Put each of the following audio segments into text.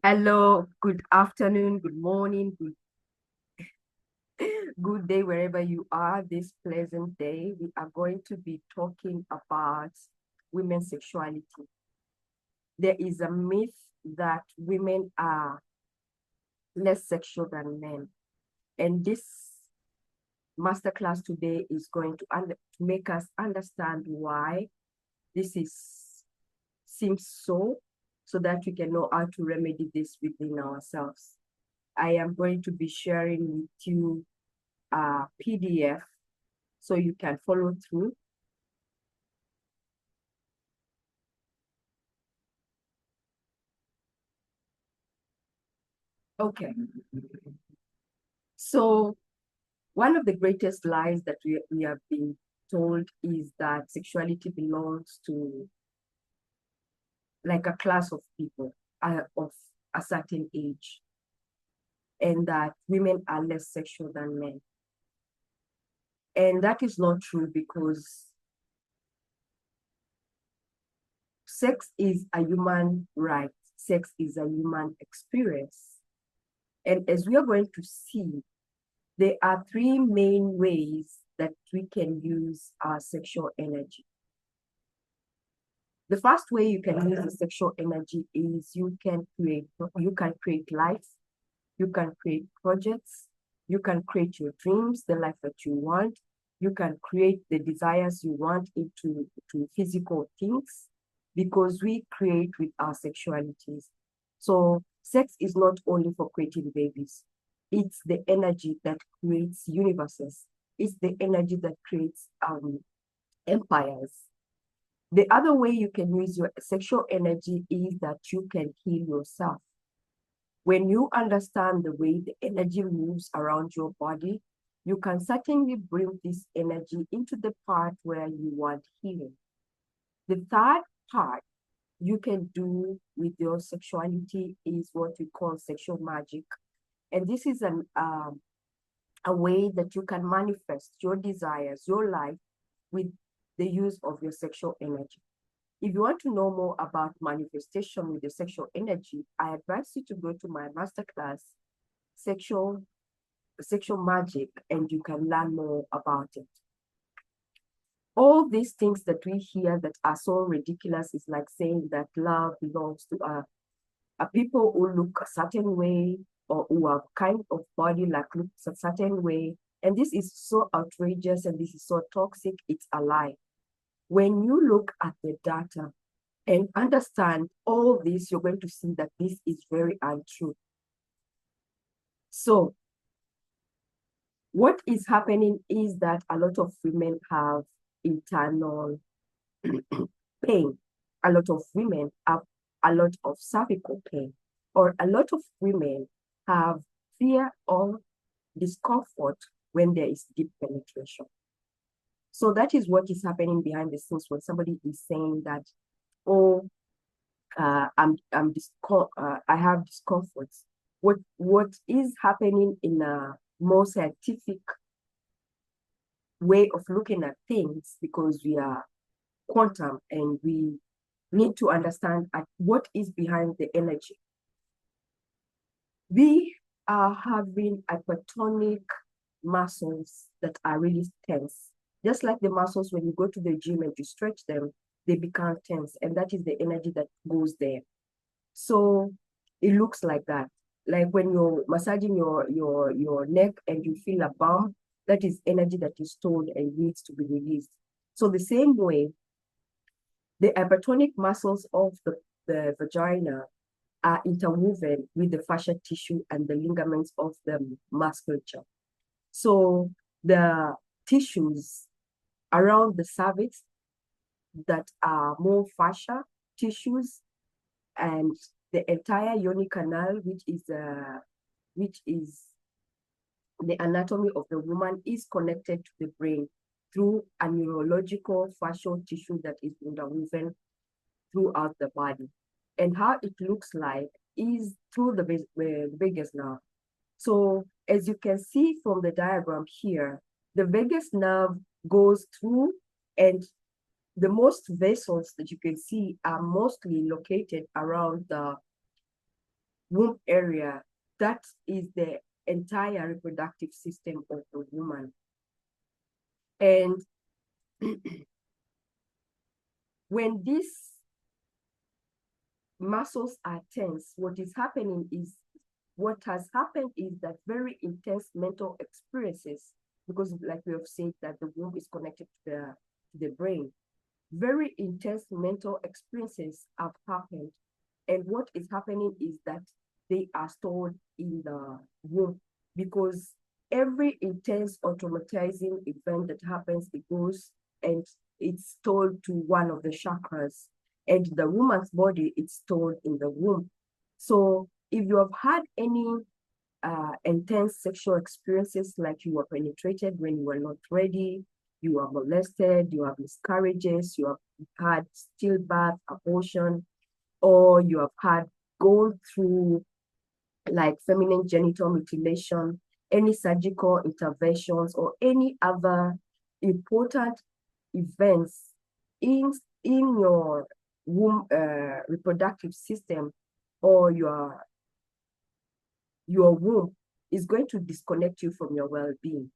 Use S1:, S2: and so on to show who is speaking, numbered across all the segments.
S1: Hello, good afternoon, good morning, good day, wherever you are this pleasant day. We are going to be talking about women's sexuality. There is a myth that women are less sexual than men. And this masterclass today is going to make us understand why this seems so that we can know how to remedy this within ourselves. I am going to be sharing with you a PDF so you can follow through. Okay. So one of the greatest lies that we have been told is that sexuality belongs to like a class of people of a certain age, and that women are less sexual than men. And that is not true because sex is a human right. Sex is a human experience. And as we are going to see, there are three main ways that we can use our sexual energy. The first way you can use the sexual energy is you can create life, you can create projects, you can create your dreams, the life that you want, you can create the desires you want into physical things, because we create with our sexualities. So sex is not only for creating babies, it's the energy that creates universes. It's the energy that creates empires. The other way you can use your sexual energy is that you can heal yourself. When you understand the way the energy moves around your body, you can certainly bring this energy into the part where you want healing. The third part you can do with your sexuality is what we call sexual magic. And this is a way that you can manifest your desires, your life, with the use of your sexual energy. If you want to know more about manifestation with the sexual energy, I advise you to go to my masterclass, Sexual Magic, and you can learn more about it. All these things that we hear that are so ridiculous is like saying that love belongs to a people who look a certain way or who have kind of body like looks a certain way. And this is so outrageous and this is so toxic, it's a lie. When you look at the data and understand all this, you're going to see that this is very untrue. So what is happening is that a lot of women have internal pain. A lot of women have a lot of cervical pain, or a lot of women have fear or discomfort when there is deep penetration. So that is what is happening behind the scenes when somebody is saying that, oh, I have discomforts. What is happening in a more scientific way of looking at things, because we are quantum and we need to understand what is behind the energy. We are having hypertonic muscles that are really tense. Just like the muscles, when you go to the gym and you stretch them, they become tense, and that is the energy that goes there. So it looks like that. Like when you're massaging your neck and you feel a bump, that is energy that is stored and needs to be released. So the same way, the hypertonic muscles of the vagina are interwoven with the fascia tissue and the ligaments of the musculature. So the tissues around the cervix that are more fascia tissues, and the entire yoni canal, which is the anatomy of the woman, is connected to the brain through a neurological fascial tissue that is interwoven throughout the body. And how it looks like is through the vagus nerve. So as you can see from the diagram here, the vagus nerve goes through, and the most vessels that you can see are mostly located around womb area, that is the entire reproductive system of the woman. And when these muscles are tense, what has happened is that very intense mental experiences, because like we have said that the womb is connected to the brain, very intense mental experiences have happened. And what is happening is that they are stored in the womb, because every intense or traumatizing event that happens, it goes and it's stored to one of the chakras. And the woman's body is stored in the womb. So if you have had any intense sexual experiences, like you were penetrated when you were not ready, you are molested, you have miscarriages, you have had stillbirth, abortion, or you have had gone through like feminine genital mutilation, any surgical interventions, or any other important events in your womb reproductive system, or your womb, is going to disconnect you from your well-being.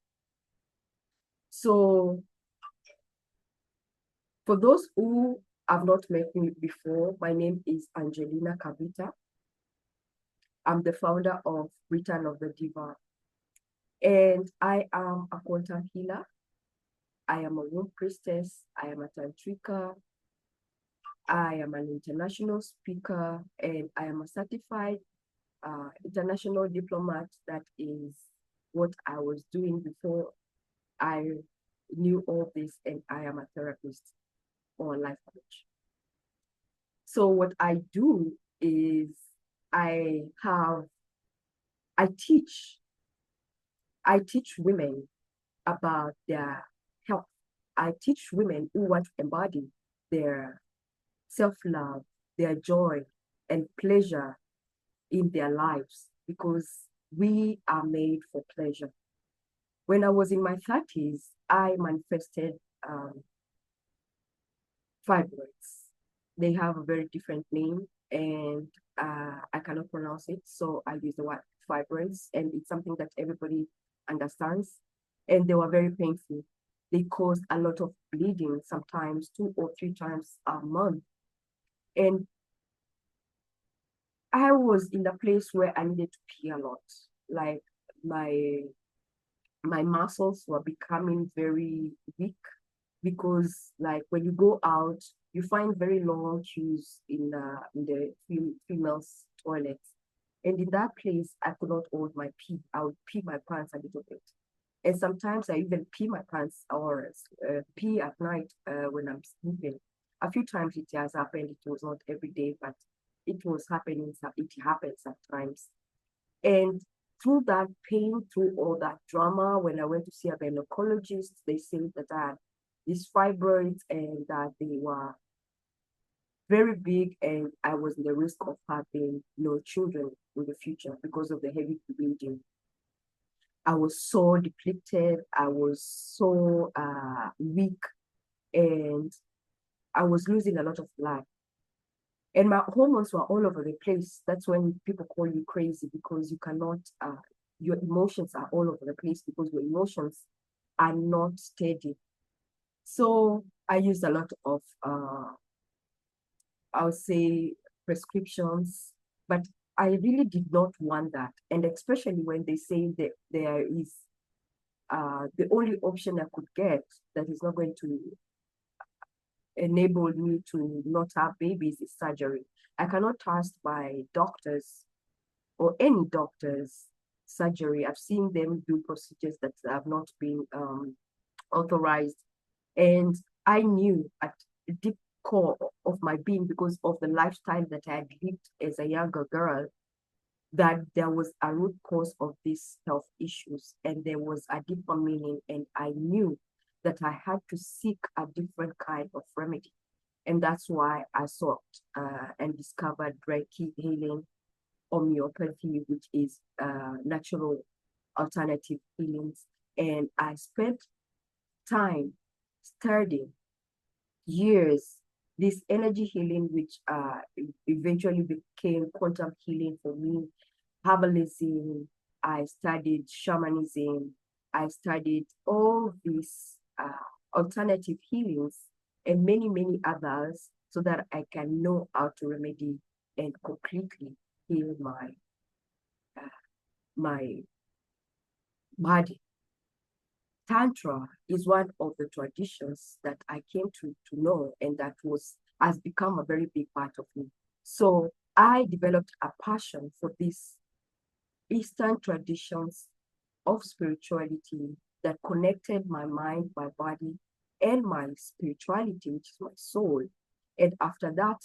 S1: So for those who have not met me before, my name is Angelina Kavita. I'm the founder of Return of the Diva, and I am a quantum healer. I am a womb priestess. I am a tantrika. I am an international speaker, and I am a certified international diplomat. That is what I was doing before I knew all this, and I am a therapist or a life coach. So what I do is I teach women about their health. I teach women who want to embody their self-love, their joy and pleasure in their lives, because we are made for pleasure. When I was in my 30s, I manifested fibroids. They have a very different name, and I cannot pronounce it, so I use the word fibroids, and it's something that everybody understands. And they were very painful. They caused a lot of bleeding, sometimes 2 or 3 times a month. And I was in a place where I needed to pee a lot. Like my muscles were becoming very weak, because like when you go out, you find very long queues in the females' toilets. And in that place, I could not hold my pee. I would pee my pants a little bit. And sometimes I even pee my pants or pee at night when I'm sleeping. A few times it has happened. It was not every day, but it was happening. It happens sometimes. And through that pain, through all that drama, when I went to see a gynecologist, they said that I had these fibroids and that they were very big, and I was in the risk of having no children in the future because of the heavy bleeding. I was so depleted. I was so weak, and I was losing a lot of blood. And my hormones were all over the place. That's when people call you crazy, because you cannot, your emotions are all over the place because your emotions are not steady. So I used a lot of, I would say, prescriptions, but I really did not want that. And especially when they say that there is the only option I could get that is not going to enable me to not have babies is surgery. I cannot trust my doctors or any doctor's surgery. I've seen them do procedures that have not been authorized. And I knew at the deep core of my being, because of the lifestyle that I had lived as a younger girl, that there was a root cause of these health issues, and there was a deeper meaning. And I knew that I had to seek a different kind of remedy. And that's why I sought and discovered Reiki healing, homeopathy, which is natural alternative healings. And I spent time studying, years this energy healing, which eventually became quantum healing for me, herbalism, I studied shamanism, I studied all these alternative healings and many, many others so that I can know how to remedy and completely heal my body. Tantra is one of the traditions that I came to know, and that has become a very big part of me. So I developed a passion for these Eastern traditions of spirituality that connected my mind, my body, and my spirituality, which is my soul. And after that,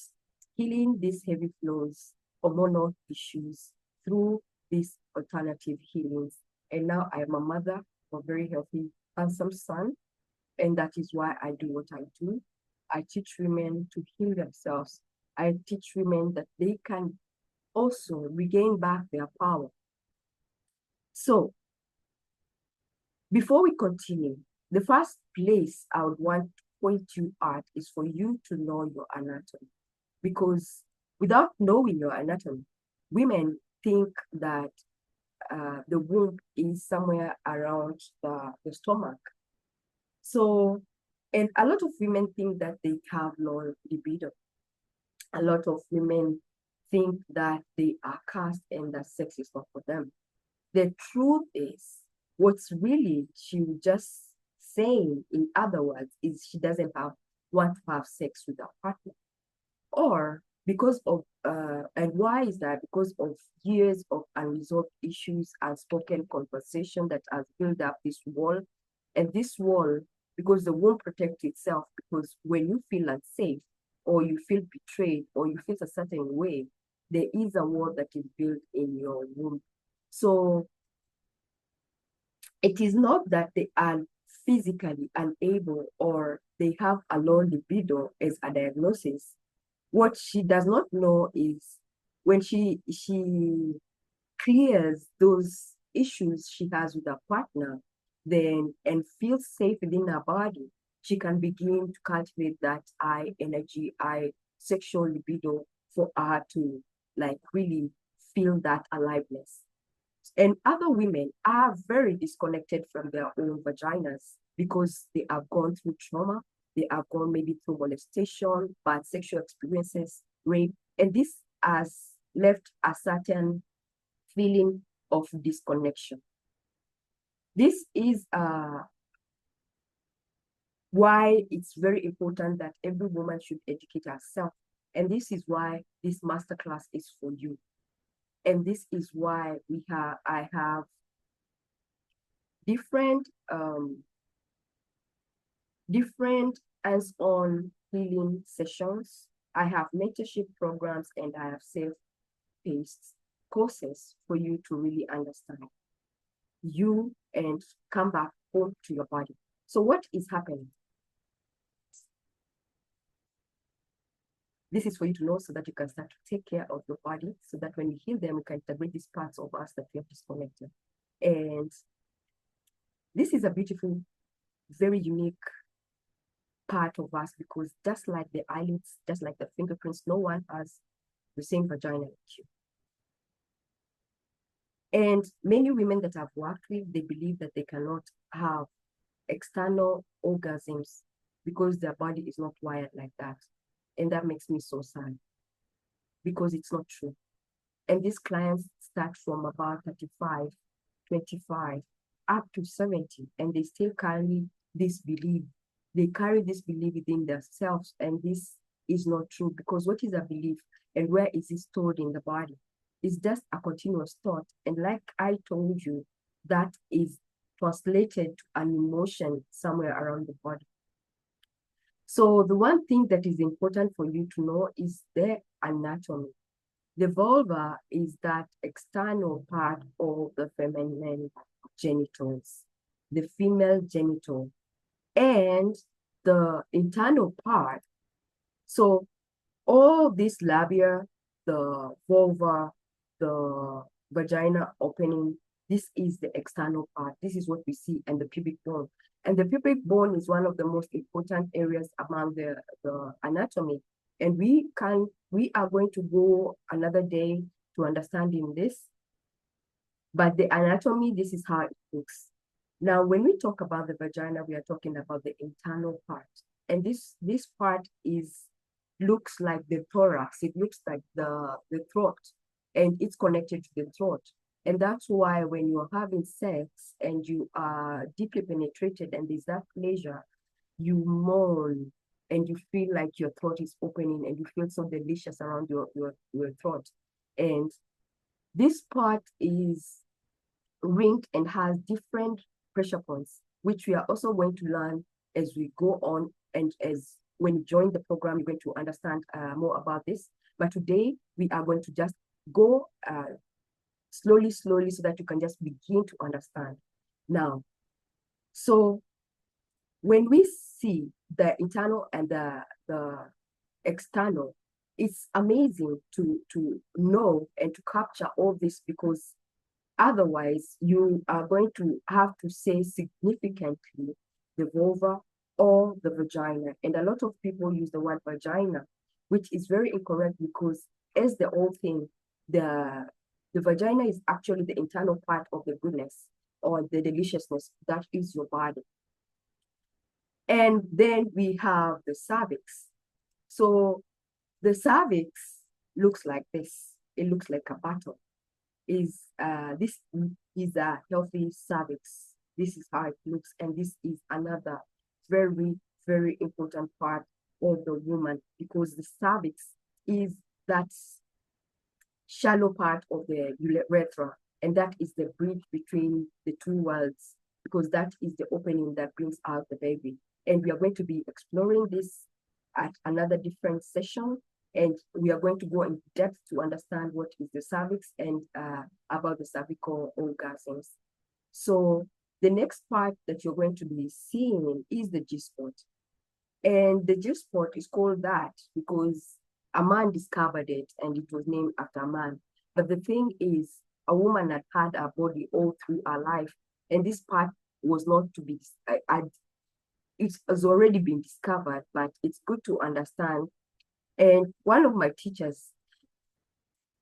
S1: healing these heavy flows, hormonal issues through these alternative healings. And now I am a mother of a very healthy, handsome son. And that is why I do what I do. I teach women to heal themselves. I teach women that they can also regain back their power. So before we continue, the first place I would want to point you at is for you to know your anatomy. Because without knowing your anatomy, women think that the womb is somewhere around the stomach. So, and a lot of women think that they have low libido. A lot of women think that they are cursed and that sex is not for them. The truth is, what's really she just saying, in other words, is she doesn't want to have sex with her partner. Or because of, and why is that? Because of years of unresolved issues, unspoken conversation that has built up this wall. And this wall, because the womb protects itself, because when you feel unsafe, or you feel betrayed, or you feel a certain way, there is a wall that is built in your womb. So it is not that they are physically unable or they have a low libido as a diagnosis. What she does not know is when she clears those issues she has with her partner, then and feels safe within her body, she can begin to cultivate that high energy, high sexual libido for her to like really feel that aliveness. And other women are very disconnected from their own vaginas because they have gone through trauma, they have gone maybe through molestation, bad sexual experiences, rape, and this has left a certain feeling of disconnection. This is why it's very important that every woman should educate herself. And this is why this masterclass is for you. And this is why I have different hands-on healing sessions. I have mentorship programs and I have self-paced courses for you to really understand you and come back home to your body. So what is happening? This is for you to know so that you can start to take care of your body so that when you heal them, we can integrate these parts of us that we have disconnected. And this is a beautiful, very unique part of us because just like the eyelids, just like the fingerprints, no one has the same vagina like you. And many women that I've worked with, they believe that they cannot have external orgasms because their body is not wired like that. And that makes me so sad because it's not true. And these clients start from about 35, 25, up to 70, and they still carry this belief. They carry this belief within themselves, and this is not true because what is a belief and where is it stored in the body? It's just a continuous thought. And like I told you, that is translated to an emotion somewhere around the body. So the one thing that is important for you to know is the anatomy. The vulva is that external part of the feminine genitals, the female genital, and the internal part. So all this labia, the vulva, the vagina opening, this is the external part. This is what we see, and the pubic bone. And the pubic bone is one of the most important areas among the anatomy. And we are going to go another day to understanding this. But the anatomy, this is how it looks. Now, when we talk about the vagina, we are talking about the internal part. And this part looks like the thorax. It looks like the throat, and it's connected to the throat. And that's why when you're having sex and you are deeply penetrated and there's that pleasure, you moan and you feel like your throat is opening and you feel so delicious around your throat. And this part is ringed and has different pressure points, which we are also going to learn as we go on, and as when you join the program, you're going to understand more about this. But today we are going to just go slowly, so that you can just begin to understand. Now, so when we see the internal and the external, it's amazing to know and to capture all this, because otherwise you are going to have to say significantly the vulva or the vagina. And a lot of people use the word vagina, which is very incorrect, because as the whole thing, the vagina is actually the internal part of the goodness or the deliciousness that is your body. And then we have the cervix. So the cervix looks like this. It looks like a bottle. This is a healthy cervix. This is how it looks, and this is another very, very important part of the woman, because the cervix is that shallow part of the urethra, and that is the bridge between the two worlds, because that is the opening that brings out the baby. And we are going to be exploring this at another different session, and we are going to go in depth to understand what is the cervix and about the cervical orgasms. So the next part that you're going to be seeing is the G-spot. And the G-spot is called that because a man discovered it and it was named after a man. But the thing is, a woman had had her body all through her life, and this part was not to be, it has already been discovered, but it's good to understand. And one of my teachers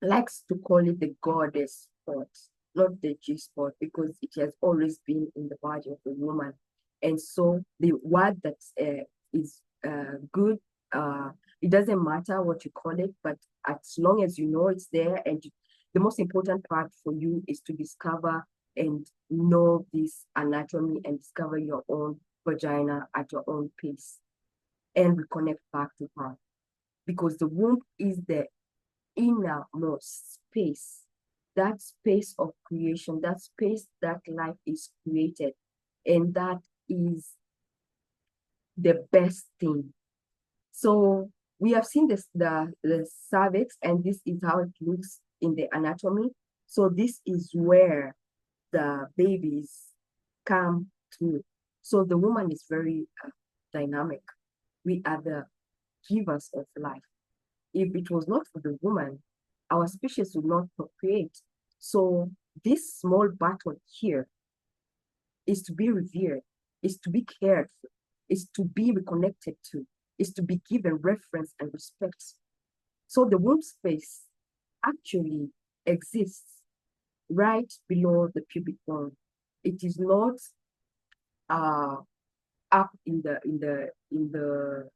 S1: likes to call it the goddess spot, not the G spot, because it has always been in the body of the woman. And so the word that is good, it doesn't matter what you call it, but as long as you know it's there, and the most important part for you is to discover and know this anatomy and discover your own vagina at your own pace and reconnect back to her. Because the womb is the innermost space, that space of creation, that space that life is created. And that is the best thing. So we have seen this, the cervix, and this is how it looks in the anatomy. So this is where the babies come to. So the woman is very dynamic. We are the givers of life. If it was not for the woman, our species would not procreate. So this small button here is to be revered, is to be cared for, is to be reconnected to, is to be given reference and respect. So the womb space actually exists right below the pubic bone. It is not up in the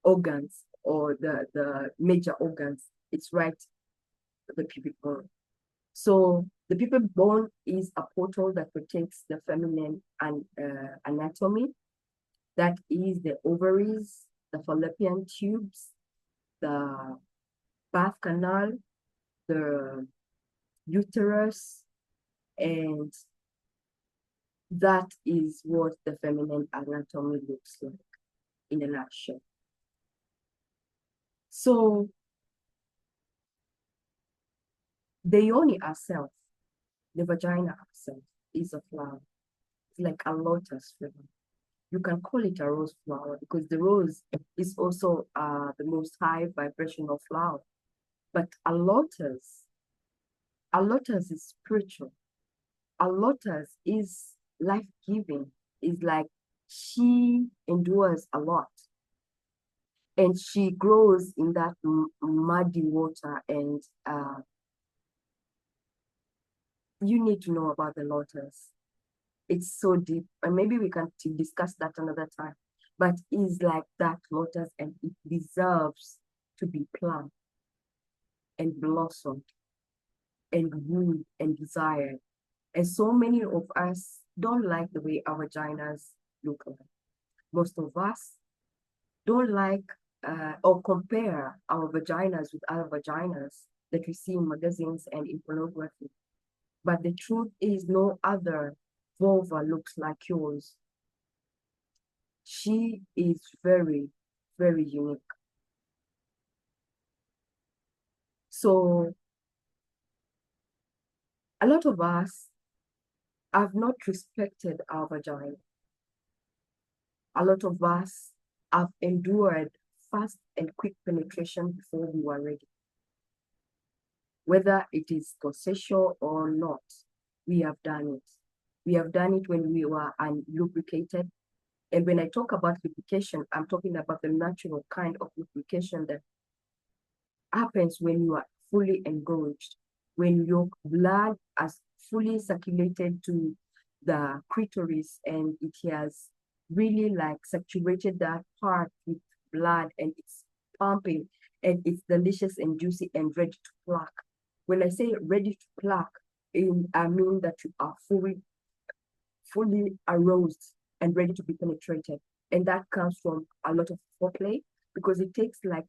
S1: organs or the major organs. It's right at the pubic bone. So the pubic bone is a portal that protects the feminine anatomy. That is the ovaries, the fallopian tubes, the birth canal, the uterus, and that is what the feminine anatomy looks like in a nutshell. So the yoni herself, the vagina herself, is a flower. It's like a lotus flower. You can call it a rose flower because the rose is also the most high vibrational flower. But a lotus is spiritual. A lotus is life-giving. is like she endures a lot. And she grows in that muddy water, and you need to know about the lotus. It's so deep, and maybe we can discuss that another time. But it's like that lotus, and it deserves to be planted and blossomed and wooed and desired. And so many of us don't like the way our vaginas look like. Most of us don't like or compare our vaginas with other vaginas that we see in magazines and in pornography. But the truth is, no other vulva looks like yours. She is very, very unique. So a lot of us have not respected our vagina. A lot of us have endured fast and quick penetration before we were ready. Whether it is consensual or not, we have done it. We have done it when we were unlubricated. And when I talk about lubrication, I'm talking about the natural kind of lubrication that happens when you are fully engorged, when your blood has fully circulated to the clitoris and it has really like saturated that part with blood and it's pumping and it's delicious and juicy and ready to pluck. When I say ready to pluck, I mean that you are fully aroused and ready to be penetrated. And that comes from a lot of foreplay because it takes like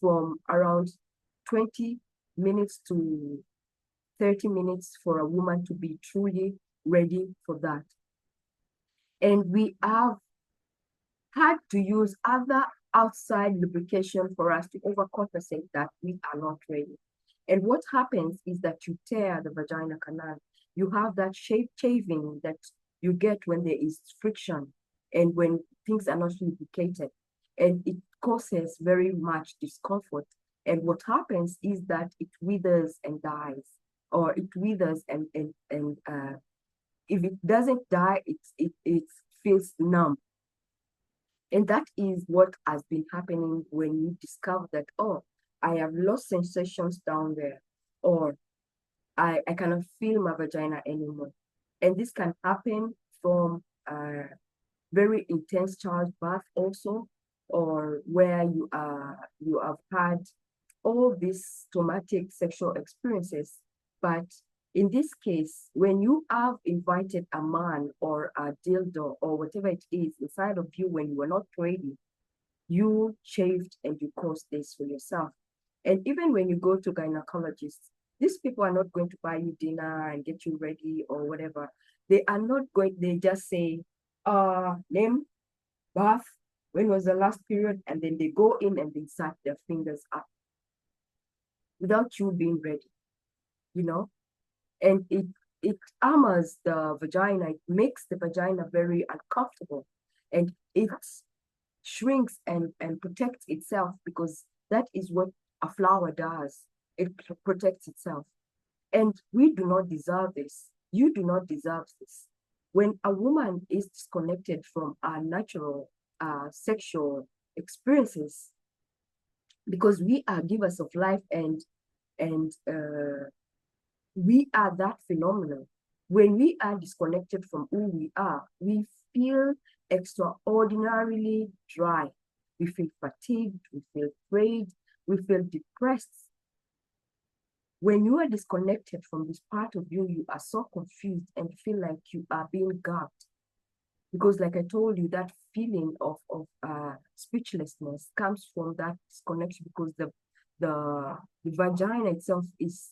S1: from around 20 minutes to 30 minutes for a woman to be truly ready for that. And we have had to use other outside lubrication for us to overcompensate that we are not ready. And what happens is that you tear the vagina canal. You have that chafing that you get when there is friction and when things are not lubricated. And it causes very much discomfort. And what happens is that it withers and dies, or it withers and if it doesn't die, it feels numb. And that is what has been happening when you discover that, oh, I have lost sensations down there, or I cannot feel my vagina anymore. And this can happen from very intense childbirth also, or where you have had all these traumatic sexual experiences. But in this case, when you have invited a man or a dildo or whatever it is inside of you when you were not ready, you chafed and you caused this for yourself. And even when you go to gynecologists, these people are not going to buy you dinner and get you ready or whatever. They are not going, they just say, name, birth, when was the last period? And then they go in and they insert their fingers up without you being ready, you know? And it armors the vagina, it makes the vagina very uncomfortable. And it shrinks and protects itself because that is what a flower does. It protects itself. And we do not deserve this. You do not deserve this. When a woman is disconnected from our natural sexual experiences, because we are givers of life and we are that phenomenon. When we are disconnected from who we are, we feel extraordinarily dry. We feel fatigued, we feel afraid, we feel depressed. When you are disconnected from this part of you, you are so confused and feel like you are being gagged. Because like I told you, that feeling of speechlessness comes from that disconnection because the vagina itself is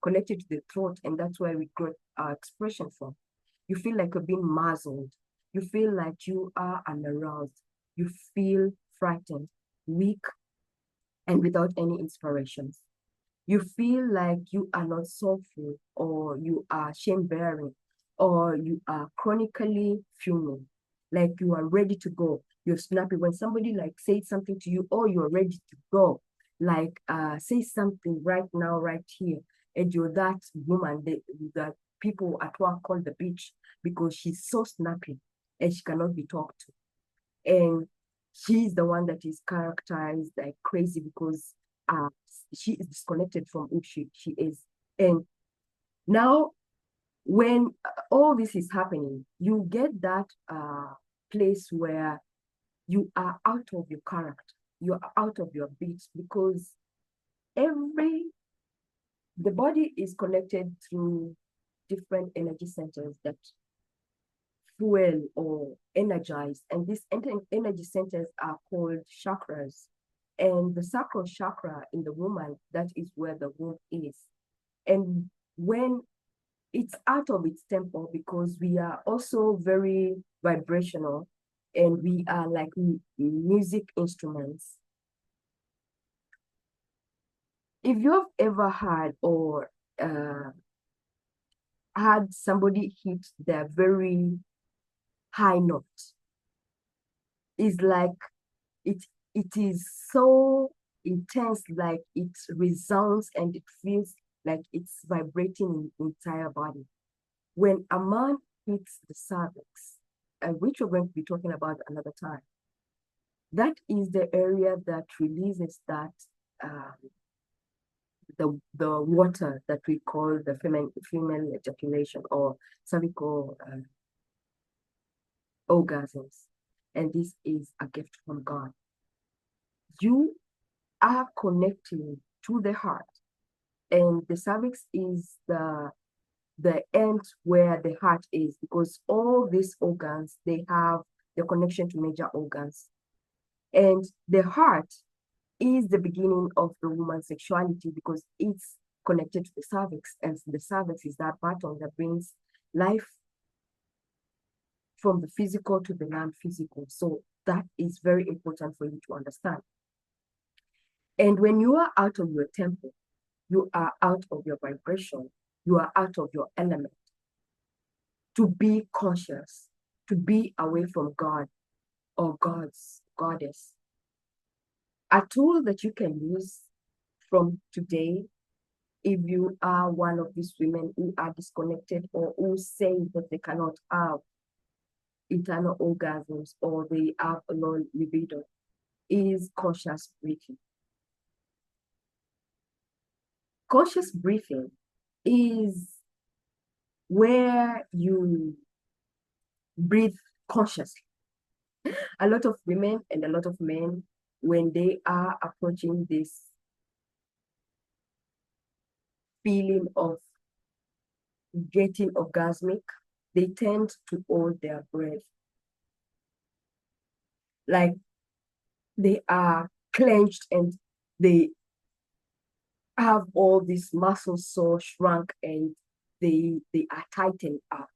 S1: connected to the throat, and that's where we get our expression from. You feel like you're being muzzled. You feel like you are unaroused. You feel frightened, weak, and without any inspirations. You feel like you are not soulful, or you are shame-bearing, or you are chronically fuming, like you are ready to go. You're snappy. When somebody like says something to you, oh, you're ready to go. Like say something right now, right here. And you're that woman, that people at work call the bitch because she's so snappy and she cannot be talked to. And she's the one that is characterized like crazy because she is disconnected from who she is. And now, when all this is happening, you get that place where you are out of your character, you are out of your beat, because the body is connected through different energy centers that fuel or energize, and these energy centers are called chakras. And the sacral chakra in the woman, that is where the womb is. And when it's out of its tempo, because we are also very vibrational and we are like music instruments. If you've ever had or had somebody hit their very high note, is like it is so intense, like it resounds and it feels like it's vibrating in the entire body. When a man hits the cervix, which we're going to be talking about another time, that is the area that releases that the water that we call the female ejaculation or cervical orgasms. And this is a gift from God. You are connecting to the heart, and the cervix is the end where the heart is, because all these organs, they have the connection to major organs. And the heart is the beginning of the woman's sexuality because it's connected to the cervix, and the cervix is that button that brings life from the physical to the non-physical. So that is very important for you to understand. And when you are out of your tempo, you are out of your vibration, you are out of your element. To be conscious, to be away from God or goddess. A tool that you can use from today, if you are one of these women who are disconnected or who say that they cannot have internal orgasms or they have a low libido, is conscious breathing. Conscious breathing is where you breathe consciously. A lot of women and a lot of men, when they are approaching this feeling of getting orgasmic, they tend to hold their breath. Like they are clenched and they have all these muscles so shrunk and they are tightened up.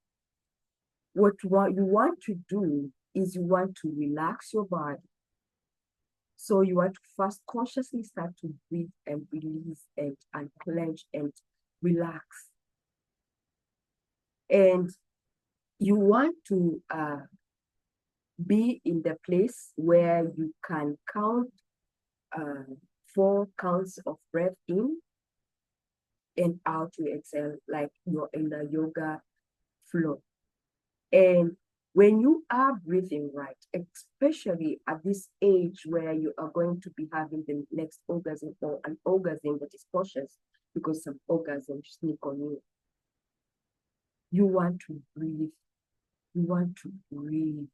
S1: What you want to do is you want to relax your body. So you want to first consciously start to breathe and release and unclench and relax. And you want to be in the place where you can count 4 counts of breath in and out to exhale, like you're in the yoga flow. And when you are breathing right, especially at this age where you are going to be having the next orgasm or an orgasm that is cautious, because some orgasms sneak on you, you want to breathe. You want to breathe.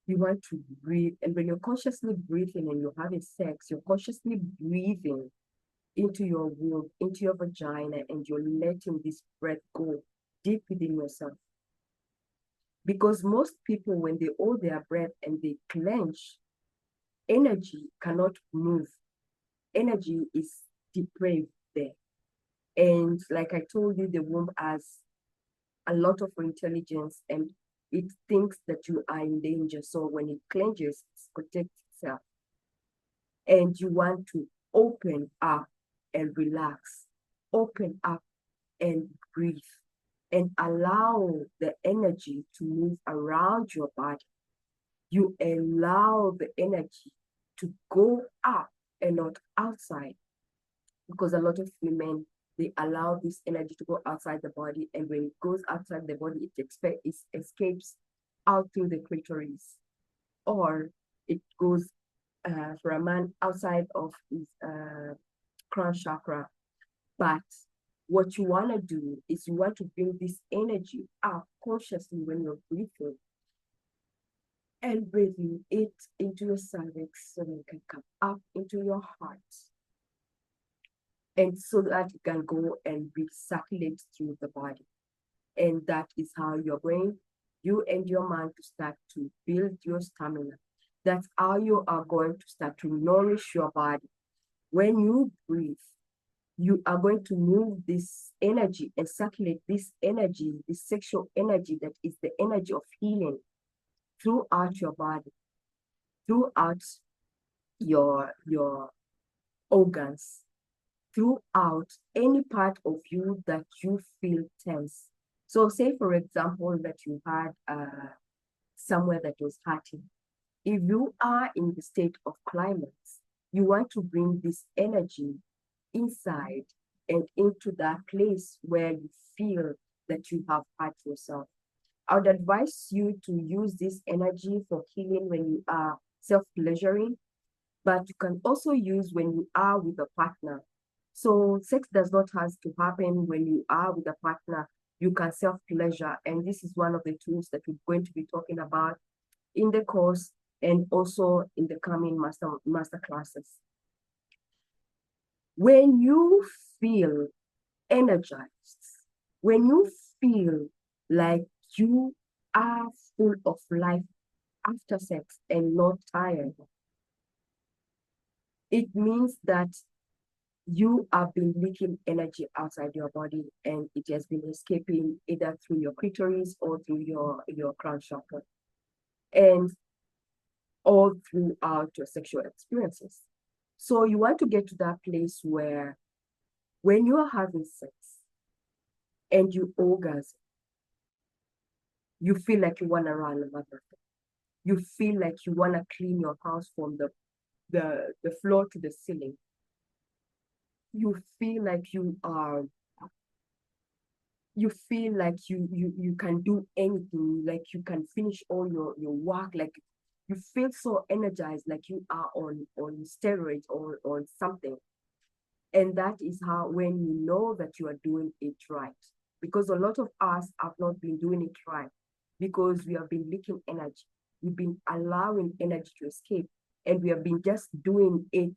S1: You want to breathe. And when you're consciously breathing and you're having sex, you're consciously breathing into your womb, into your vagina, and you're letting this breath go deep within yourself. Because most people, when they hold their breath and they clench, energy cannot move. Energy is depraved there. And like I told you, the womb has a lot of intelligence and it thinks that you are in danger. So when it clenches, it protects itself. And you want to open up and relax, open up and breathe, and allow the energy to move around your body. You allow the energy to go up and not outside. Because a lot of women, they allow this energy to go outside the body, and when it goes outside the body, it escapes out through the clitoris, or it goes for a man outside of his crown chakra. But what you want to do is you want to bring this energy up consciously when you're breathing, and breathing it into your cervix so that it can come up into your heart, and so that it can go and recirculate through the body. And that is how you're going, you and your mind, to start to build your stamina. That's how you are going to start to nourish your body. When you breathe, you are going to move this energy and circulate this energy, this sexual energy that is the energy of healing, throughout your body, throughout your organs, throughout any part of you that you feel tense. So say, for example, that you had somewhere that was hurting. If you are in the state of climax, you want to bring this energy inside and into that place where you feel that you have hurt yourself. I would advise you to use this energy for healing when you are self-pleasuring, but you can also use when you are with a partner. So sex does not have to happen when you are with a partner. You can self-pleasure, and this is one of the tools that we're going to be talking about in the course and also in the coming master classes. When you feel energized, when you feel like you are full of life after sex and not tired, it means that you have been leaking energy outside your body, and it has been escaping either through your clitoris or through your crown chakra, and all throughout your sexual experiences. So you want to get to that place where when you are having sex and you orgasm, you feel like you want to run a marathon. You feel like you want to clean your house from the floor to the ceiling. You feel like you feel like you can do anything, like you can finish all your work, like you feel so energized, like you are on steroids or on something. And that is how, when you know that you are doing it right, because a lot of us have not been doing it right, because we have been leaking energy. We've been allowing energy to escape, and we have been just doing it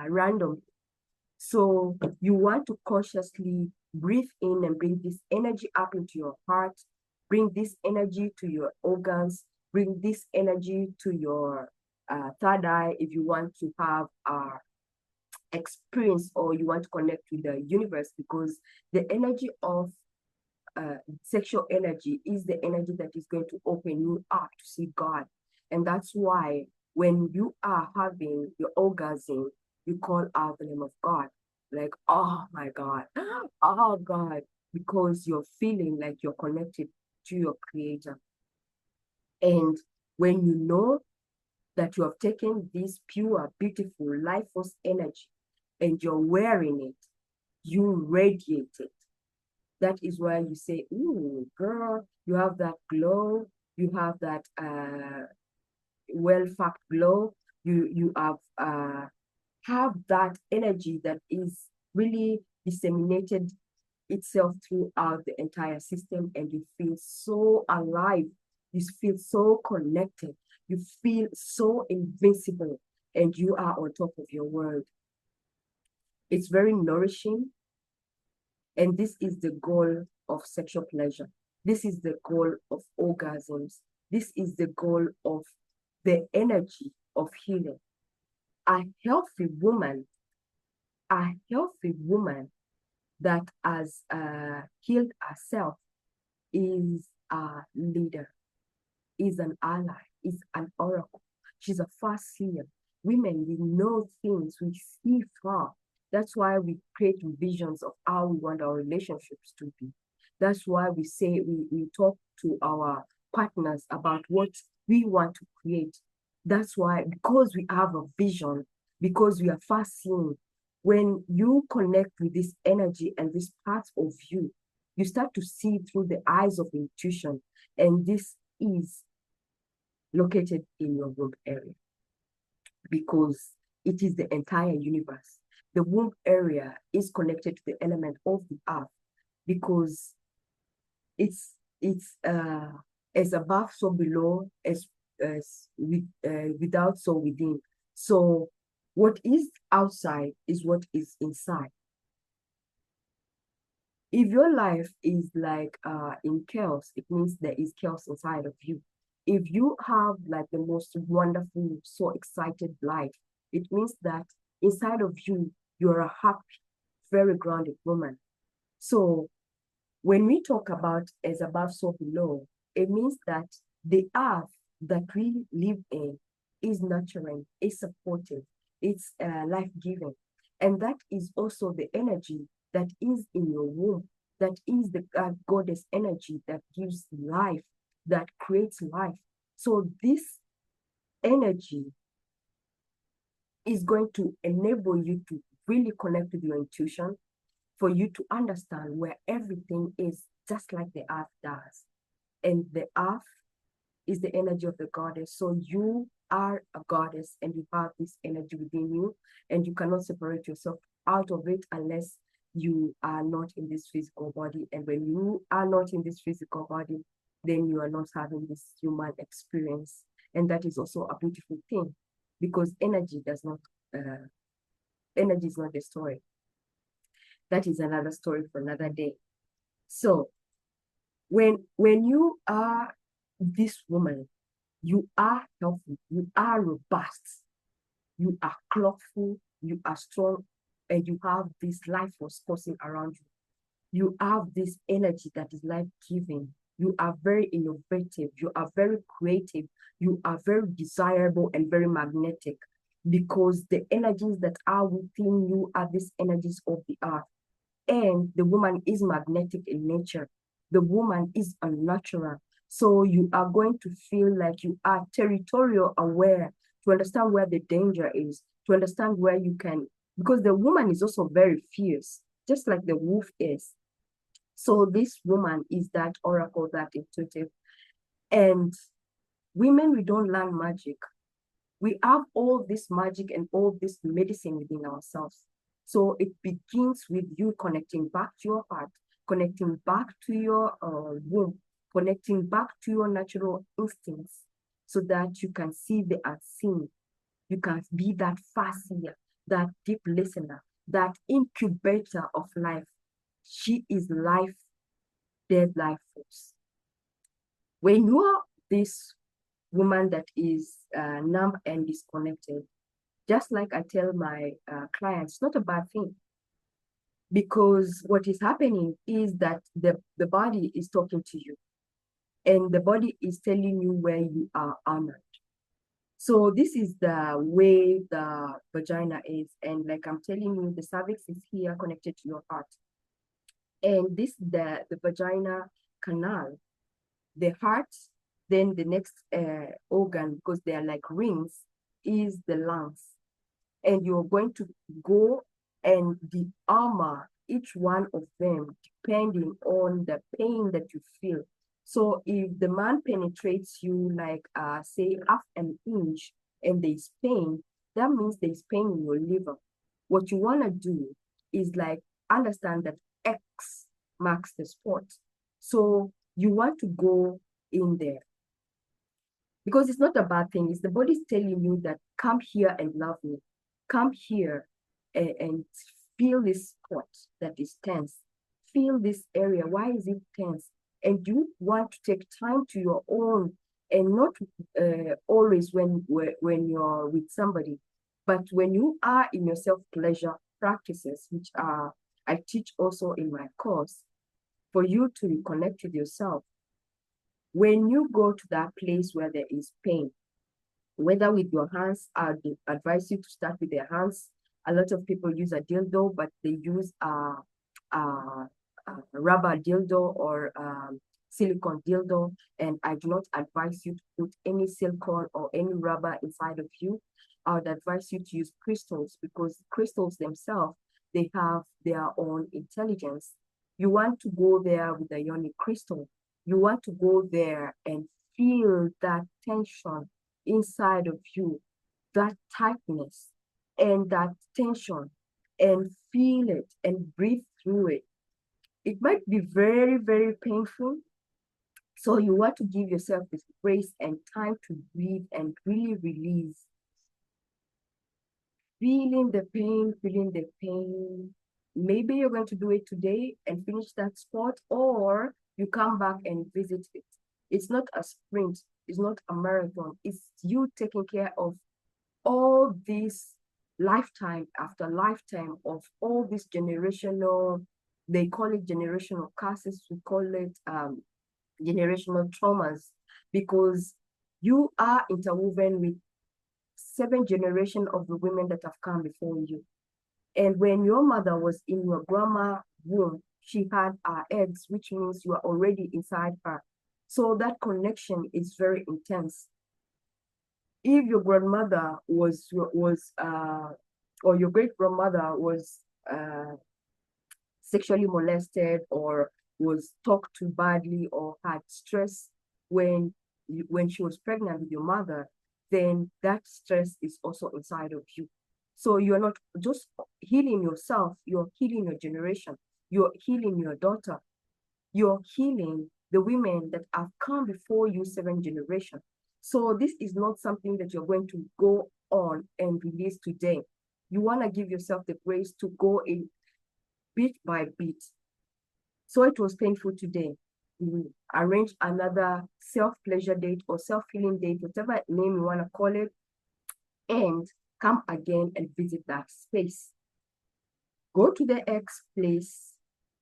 S1: randomly. So you want to consciously breathe in and bring this energy up into your heart, bring this energy to your organs, bring this energy to your third eye if you want to have experience, or you want to connect with the universe, because the energy of sexual energy is the energy that is going to open you up to see God. And that's why when you are having your orgasm, you call out the name of God, like, oh my God, oh God, because you're feeling like you're connected to your creator. And when you know that you have taken this pure, beautiful, life force energy and you're wearing it, you radiate it. That is why you say, ooh, girl, you have that glow, you have that well-fact glow, you have that energy that is really disseminated itself throughout the entire system, and you feel so alive, you feel so connected, you feel so invincible, and you are on top of your world. It's very nourishing, and this is the goal of sexual pleasure. This is the goal of orgasms. This is the goal of the energy of healing. A healthy woman that has healed herself is a leader, is an ally, is an oracle. She's a fast seer. Women, we know things, we see far. That's why we create visions of how we want our relationships to be. That's why we say, we talk to our partners about what we want to create. That's why, because we have a vision, because we are fast seeing, when you connect with this energy and this part of you, you start to see through the eyes of intuition. And this is located in your womb area because it is the entire universe. The womb area is connected to the element of the earth because it's as above, so below, without, so within. So what is outside is what is inside. If your life is like in chaos, it means there is chaos inside of you. If you have like the most wonderful, so excited life, it means that inside of you, you're a happy, very grounded woman. So when we talk about as above, so below, it means that the earth that we live in is nurturing, is supportive, it's life-giving. And that is also the energy that is in your womb, that is the goddess energy that gives life, that creates life. So this energy is going to enable you to really connect with your intuition, for you to understand where everything is, just like the earth does. And the earth is the energy of the goddess. So you are a goddess and you have this energy within you, and you cannot separate yourself out of it unless you are not in this physical body. And when you are not in this physical body, then you are not having this human experience. And that is also a beautiful thing, because energy is not the story. That is another story for another day. So when you are this woman, you are healthy, you are robust, you are clothful, you are strong, and you have this life force coursing around you. You have this energy that is life-giving. You are very innovative, you are very creative, you are very desirable and very magnetic, because the energies that are within you are these energies of the earth. And the woman is magnetic in nature. The woman is unnatural. So you are going to feel like you are territorial aware, to understand where the danger is, to understand where you can, because the woman is also very fierce, just like the wolf is. So this woman is that oracle, that intuitive. And women, we don't learn magic. We have all this magic and all this medicine within ourselves. So it begins with you connecting back to your heart, connecting back to your womb, connecting back to your natural instincts, so that you can see the unseen. You can be that fast seer, that deep listener, that incubator of life. She is life, dead life force. When you are this woman that is numb and disconnected, just like I tell my clients, it's not a bad thing, because what is happening is that the body is talking to you, and the body is telling you where you are honored. So this is the way the vagina is. And like I'm telling you, the cervix is here connected to your heart. And this, the vagina canal, the heart, then the next organ, because they are like rings, is the lungs. And you're going to go and de-armor each one of them depending on the pain that you feel. So if the man penetrates you like, say, half an inch and there's pain, that means there's pain in your liver. What you want to do is like understand that X marks the spot. So you want to go in there, because it's not a bad thing. It's the body's telling you that come here and love me. Come here and feel this spot that is tense. Feel this area. Why is it tense? And you want to take time to your own, and not always when you're with somebody, but when you are in your self-pleasure practices, which I teach also in my course, for you to reconnect with yourself. When you go to that place where there is pain, whether with your hands, I advise you to start with their hands. A lot of people use a dildo, but they use a rubber dildo or silicone dildo, and I do not advise you to put any silicone or any rubber inside of you. I would advise you to use crystals, because crystals themselves, they have their own intelligence. You want to go there with a ionic crystal. You want to go there and feel that tension inside of you, that tightness and that tension, and feel it and breathe through it. It might be very, very painful. So you want to give yourself this grace and time to breathe and really release. Feeling the pain, feeling the pain. Maybe you're going to do it today and finish that spot, or you come back and visit it. It's not a sprint, it's not a marathon. It's you taking care of all this lifetime after lifetime of all these generational, they call it generational curses, we call it generational traumas, because you are interwoven with 7 generations of the women that have come before you. And when your mother was in your grandma's womb, she had eggs, which means you are already inside her. So that connection is very intense. If your grandmother or your great grandmother was sexually molested, or was talked to badly, or had stress when she was pregnant with your mother, then that stress is also inside of you. So you're not just healing yourself, you're healing your generation, you're healing your daughter, you're healing the women that have come before you 7 generations. So this is not something that you're going to go on and release today. You want to give yourself the grace to go in bit by bit. So it was painful today. You arrange another self-pleasure date or self-healing date, whatever name you want to call it, and come again and visit that space. Go to the X place,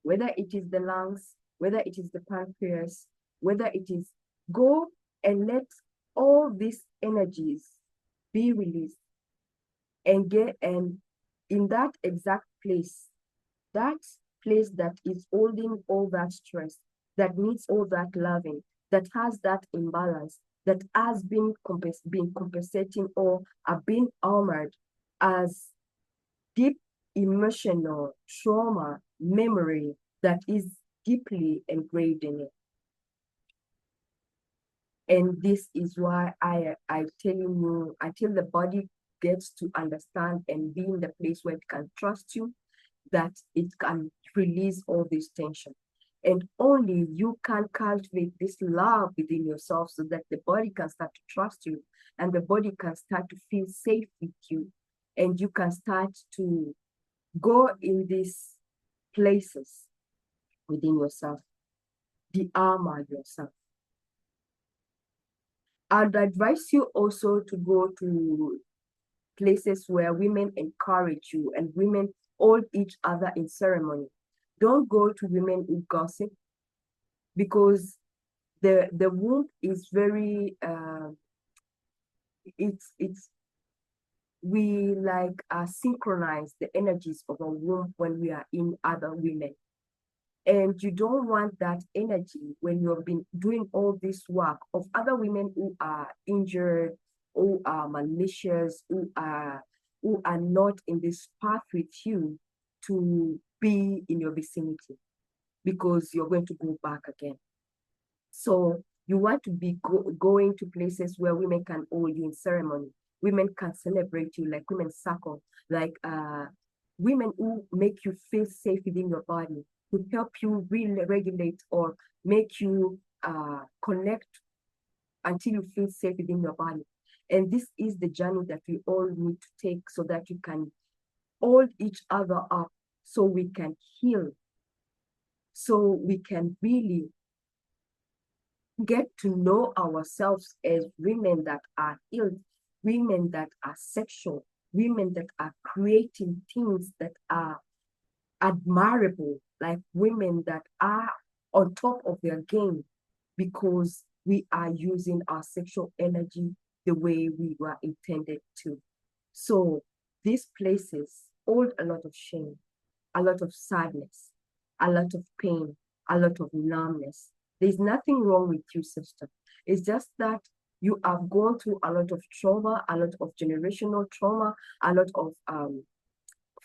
S1: whether it is the lungs, whether it is the pancreas, whether it is, go and let all these energies be released, and in that exact place, that place that is holding all that stress, that needs all that loving, that has that imbalance, that has been compensating or have been armored as deep emotional trauma memory that is deeply engraved in it. And this is why I telling you, until the body gets to understand and be in the place where it can trust you, that it can release all this tension. And only you can cultivate this love within yourself, so that the body can start to trust you, and the body can start to feel safe with you, and you can start to go in these places within yourself, de-armor yourself. I'd advise you also to go to places where women encourage you and women hold each other in ceremony. Don't go to women who gossip, because the womb is very we like synchronize the energies of a womb when we are in other women. And you don't want that energy when you've been doing all this work of other women who are injured, who are malicious, who are not in this path with you, to be in your vicinity, because you're going to go back again. So you want to be going to places where women can hold you in ceremony. Women can celebrate you, like women's circle, like women who make you feel safe within your body, who help you regulate or make you connect until you feel safe within your body. And this is the journey that we all need to take, so that you can hold each other up, so we can heal, so we can really get to know ourselves as women that are healed, women that are sexual, women that are creating things that are admirable, like women that are on top of their game, because we are using our sexual energy the way we were intended to. So these places hold a lot of shame, a lot of sadness, a lot of pain, a lot of numbness. There's nothing wrong with you, sister. It's just that you have gone through a lot of trauma, a lot of generational trauma, a lot of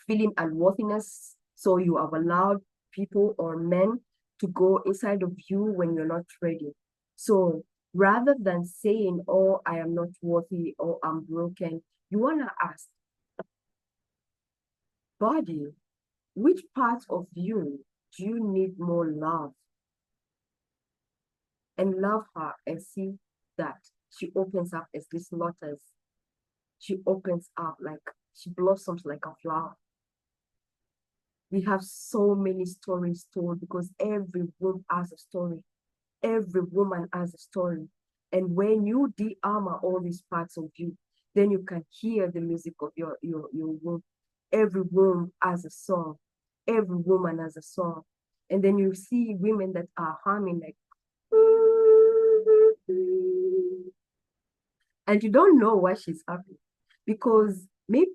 S1: feeling unworthiness. So you have allowed people or men to go inside of you when you're not ready. So rather than saying, oh, I am not worthy or I'm broken, you want to ask, body, which part of you do you need more love? And love her and see that she opens up as this lotus. She opens up like she blossoms like a flower. We have so many stories told because every woman has a story. Every woman has a story. And when you de-armor all these parts of you, then you can hear the music of your womb. Every womb has a song. Every woman has a song. And then you see women that are humming like, and you don't know why she's happy because maybe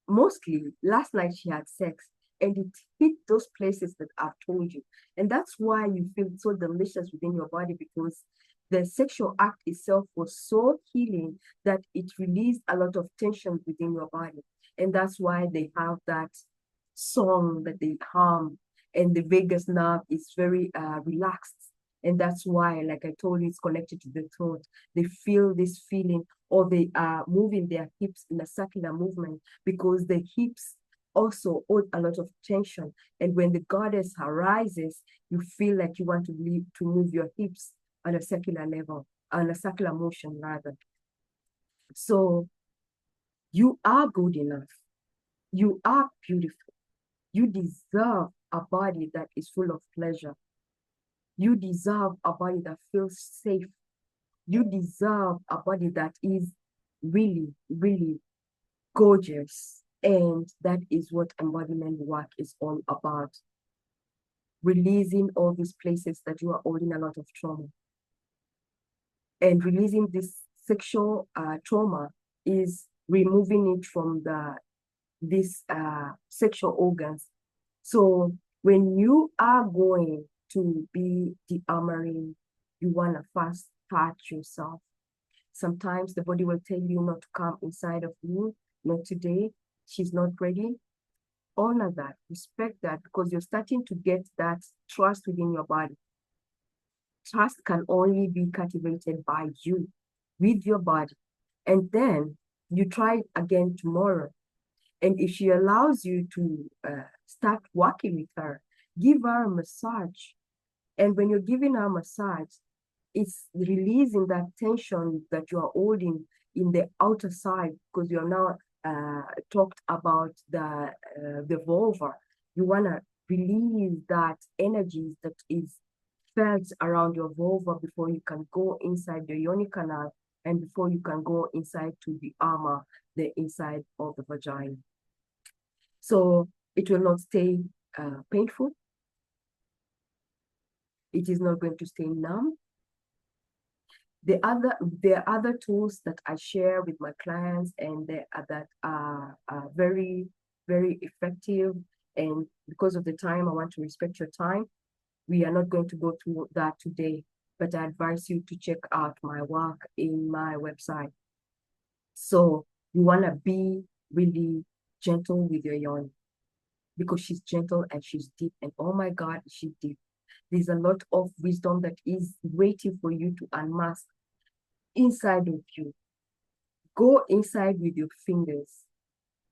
S1: mostly last night she had sex and it hit those places that I've told you. And that's why you feel so delicious within your body because the sexual act itself was so healing that it released a lot of tension within your body. And that's why they have that song that they hum and the vagus nerve is very relaxed. And that's why, like I told you, it's connected to the throat. They feel this feeling or they are moving their hips in a circular movement because the hips also hold a lot of tension. And when the goddess arises, you feel like you want to move your hips on a circular level, on a circular motion rather. So you are good enough. You are beautiful. You deserve a body that is full of pleasure. You deserve a body that feels safe. You deserve a body that is really, really gorgeous. And that is what embodiment work is all about. Releasing all these places that you are holding a lot of trauma. And releasing this sexual trauma is removing it from these sexual organs. So when you are going to be de-armoring, you want to first touch yourself. Sometimes the body will tell you not to come inside of you, not today, she's not ready. Honor that, respect that, because you're starting to get that trust within your body. Trust can only be cultivated by you, with your body. And then you try again tomorrow. And if she allows you to start working with her, give her a massage. And when you're giving her a massage, it's releasing that tension that you are holding in the outer side because you're now talked about the vulva. You want to release that energy that is felt around your vulva before you can go inside the yoni canal and before you can go inside to the armor, the inside of the vagina. So it will not stay painful. It is not going to stay numb. There are other tools that I share with my clients and that are very, very effective. And because of the time, I want to respect your time. We are not going to go through that today, but I advise you to check out my work in my website. So you want to be really gentle with your yoni because she's gentle and she's deep. And oh my God, she's deep. There's a lot of wisdom that is waiting for you to unmask inside of you. Go inside with your fingers.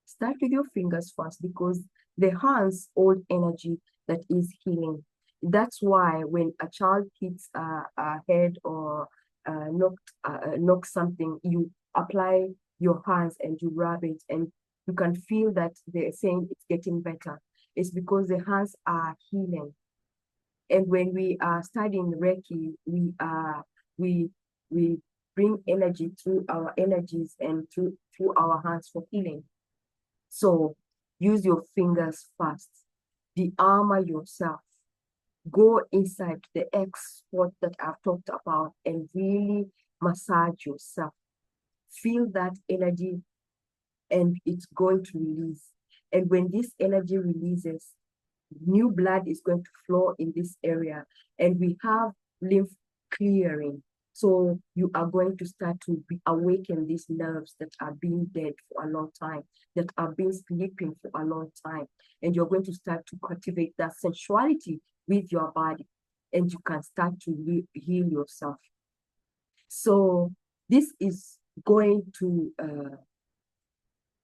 S1: Start with your fingers first because the hands hold energy that is healing. That's why when a child hits a head or knocks something, you apply your hands and you rub it and you can feel that they're saying it's getting better. It's because the hands are healing. And when we are studying Reiki, we bring energy through our energies and through our hands for healing. So use your fingers first. De-armor yourself. Go inside the X spot that I've talked about and really massage yourself. Feel that energy and it's going to release. And when this energy releases, new blood is going to flow in this area. And we have lymph clearing. So you are going to start to awaken these nerves that are being dead for a long time, that are being sleeping for a long time. And you're going to start to cultivate that sensuality with your body, and you can start to heal yourself. So this is going to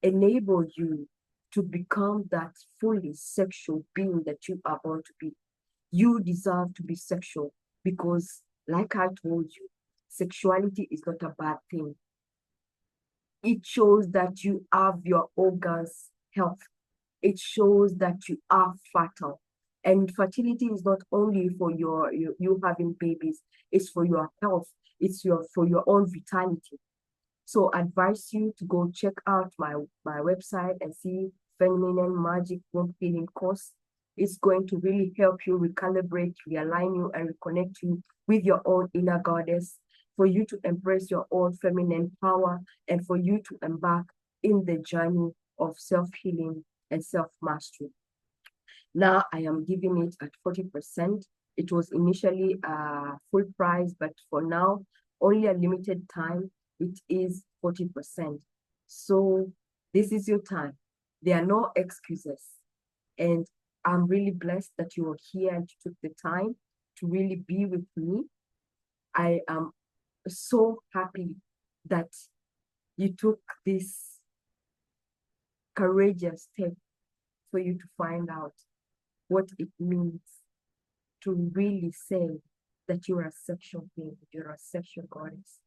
S1: enable you to become that fully sexual being that you are born to be. You deserve to be sexual because, like I told you, sexuality is not a bad thing. It shows that you have your organs health. It shows that you are fertile. And fertility is not only for you having babies, it's for your health, it's for your own vitality. So I advise you to go check out my website and see Feminine Magic Womb Healing course. It's going to really help you recalibrate, realign you, and reconnect you with your own inner goddess, for you to embrace your own feminine power, and for you to embark in the journey of self-healing and self-mastery. Now I am giving it at 40%. It was initially full price, but for now, only a limited time, it is 40%. So this is your time. There are no excuses. And I'm really blessed that you are here and you took the time to really be with me. I am so happy that you took this courageous step for you to find out what it means to really say that you're a sexual being, you're a sexual goddess.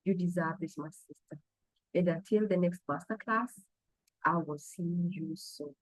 S1: You deserve this, my sister. And until the next masterclass, I will see you soon.